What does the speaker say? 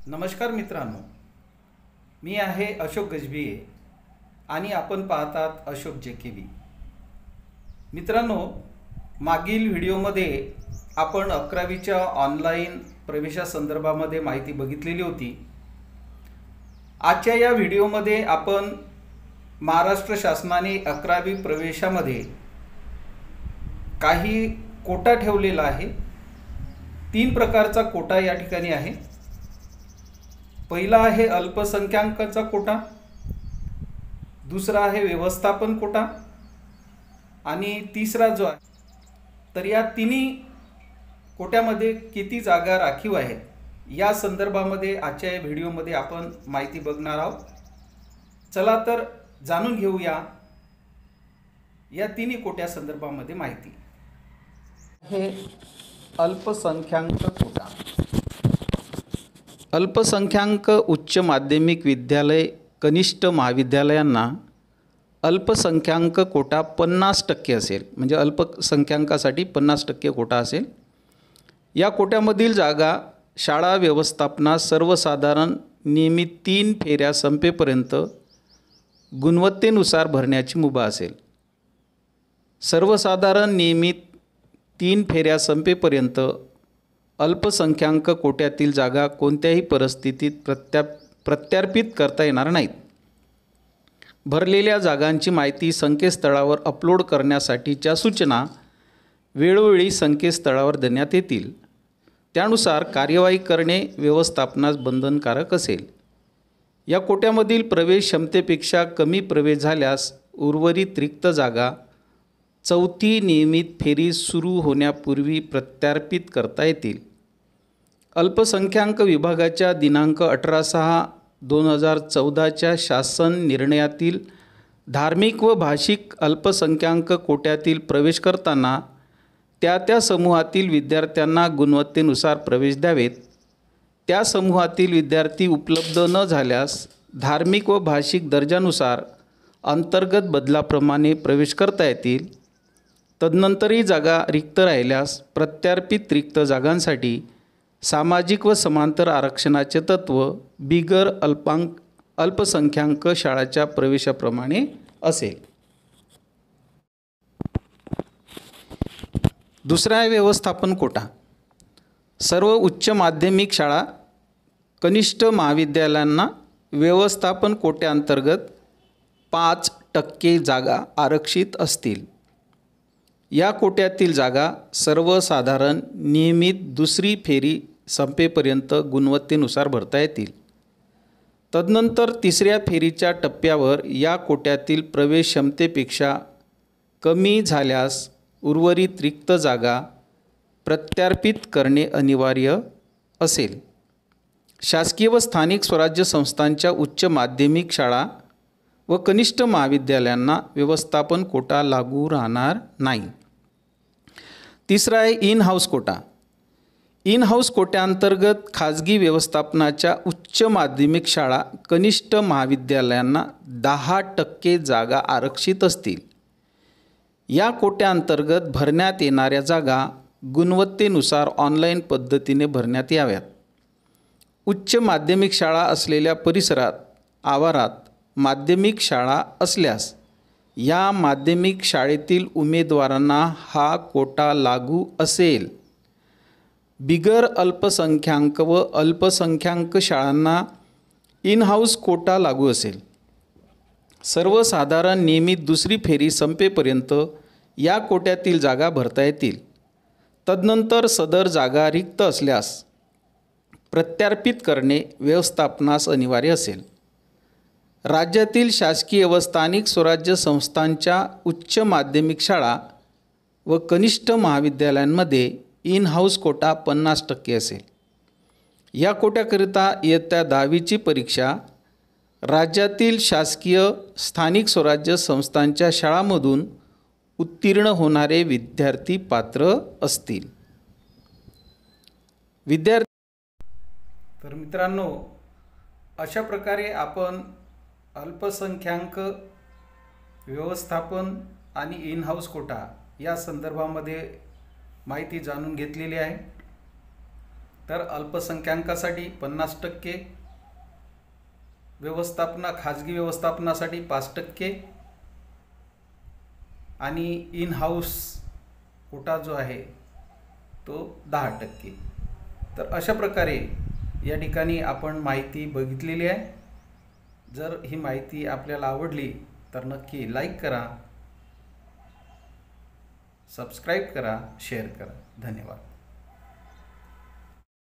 नमस्कार मित्रांनो, मी आहे अशोक गजभिये आणि आपण पाहतात अशोक JKB। मित्रांनो, मागील व्हिडिओमध्ये आपण 11वीच्या ऑनलाईन प्रवेशासंदर्भामध्ये माहिती बघितलेली होती। आजच्या या व्हिडिओमध्ये आपण महाराष्ट्र शासनाने 11वी प्रवेशामध्ये काही कोटा ठेवलेला आहे। 3 प्रकारचा कोटा या ठिकाणी आहे। पहिला आहे अल्पसंख्याकांचा कोटा, दुसरा आहे व्यवस्थापन कोटा आणि तिसरा जो आहे, तर या तिन्ही कोट्यामध्ये किती जागा राखीव आहेत या संदर्भामध्ये आजच्या या व्हिडिओमध्ये आपण माहिती बघणार आहोत। चला तर जाणून घेऊया या तिन्ही कोट्या संदर्भामध्ये माहिती। हे अल्पसंख्याक कोटा। अल्पसंख्याक उच्च माध्यमिक विद्यालय कनिष्ठ महाविद्यालयांना अल्पसंख्याक कोटा 50% असेल, म्हणजे अल्पसंख्याकासाठी 50% कोटा असेल। या कोट्यामधील जागा शाळा व्यवस्थापनास सर्वसाधारण नियमित 3 फेऱ्या संपेपर्यंत गुणवत्तेनुसार भरण्याची मुभा असेल। सर्वसाधारण नियमित 3 फेऱ्या संपेपर्यंत अल्पसंख्याक कोट्यातील जागा कोणत्याही परिस्थितीत प्रत्यार्पित करता येणार नाहीत। भरलेल्या जागांची माहिती संकेतस्थळावर अपलोड करण्यासाठीच्या सूचना वेळोवेळी संकेतस्थळावर देण्यात येतील। त्यानुसार कार्यवाही करणे व्यवस्थापनास बंधनकारक असेल। या कोट्यामधील प्रवेश क्षमतेपेक्षा कमी प्रवेश झाल्यास उर्वरित रिक्त जागा 4थी नियमित फेरी सुरू होण्यापूर्वी प्रत्यार्पित करता येतील। अल्पसंख्याक विभागाच्या दिनांक 18/6/2014च्या शासन निर्णयातील धार्मिक व भाषिक अल्पसंख्याक कोट्यातील प्रवेश करताना त्या समूहातील विद्यार्थ्यांना गुणवत्तेनुसार प्रवेश द्यावेत। त्या समूहातील विद्यार्थी उपलब्ध न झाल्यास धार्मिक व भाषिक दर्जानुसार अंतर्गत बदलाप्रमाणे प्रवेश करता येतील। तदनंतरही जागा रिक्त राहिल्यास प्रत्यार्पित रिक्त जागांसाठी सामाजिक व समांतर आरक्षणाचे तत्व बिगर अल्पसंख्याक शाळांच्या प्रवेशाप्रमाणे असेल। दुसरा आहे व्यवस्थापन कोटा। सर्व उच्च माध्यमिक शाळा कनिष्ठ महाविद्यालयांना व्यवस्थापन कोट्याअंतर्गत 5% जागा आरक्षित असतील। या कोट्यातील जागा सर्वसाधारण नियमित दुसरी फेरी संपेपर्यंत गुणवत्तेनुसार भरता येतील। तदनंतर तिसऱ्या फेरीच्या टप्प्यावर या कोट्यातील प्रवेश क्षमतेपेक्षा कमी झाल्यास उर्वरित रिक्त जागा प्रत्यार्पित करणे अनिवार्य असेल। शासकीय व स्थानिक स्वराज्य संस्थांच्या उच्च माध्यमिक शाळा व कनिष्ठ महाविद्यालयांना व्यवस्थापन कोटा लागू राहणार नाही। तिसरा आहे in house quota. In house कोट्याअंतर्गत खाजगी व्यवस्थापनाच्या उच्च माध्यमिक शाळा कनिष्ठ महाविद्यालयांना 10% जागा आरक्षित असतील। या कोट्याअंतर्गत भरण्यात येणाऱ्या जागा गुणवत्तेनुसार ऑनलाईन पद्धतीने भरण्यात याव्यात। उच्च माध्यमिक शाळा असलेल्या परिसरात आवारात माध्यमिक शाळा असल्यास या माध्यमिक शाळेतील उमेदवारांना हा कोटा लागू असेल। बिगर अल्पसंख्याक व अल्पसंख्याक शाळांना इन हाऊस कोटा लागू असेल। सर्वसाधारण नियमित दुसरी फेरी संपेपर्यंत या कोट्यातील जागा भरता येतील। तदनंतर सदर जागा रिक्त असल्यास प्रत्यार्पित करणे व्यवस्थापनास अनिवार्य असेल। राज्यातील शासकीय व स्थानिक स्वराज्य संस्थांच्या उच्च माध्यमिक शाळा व कनिष्ठ महाविद्यालयांमध्ये इन हाऊस कोटा 50% असेल। या कोट्याकरिता इयत्ता 10वीची परीक्षा राज्यातील शासकीय स्थानिक स्वराज्य संस्थांच्या शाळांमधून उत्तीर्ण होणारे विद्यार्थी पात्र असतील। तर मित्रांनो, अशा प्रकारे आपण अल्पसंख्याक व्यवस्थापन आणि इन हाऊस कोटा या संदर्भामध्ये माहिती जाणून घेतलेली आहे। तर अल्पसंख्याकांसाठी 50%, खाजगी व्यवस्थापनासाठी 5% आणि इन हाऊस कोटा जो आहे तो 10%. तर अशा प्रकारे या ठिकाणी आपण माहिती बघितलेली आहे. जर ही माहिती आपल्याला आवडली तर नक्की लाईक करा, सबस्क्राईब करा, शेअर करा. धन्यवाद.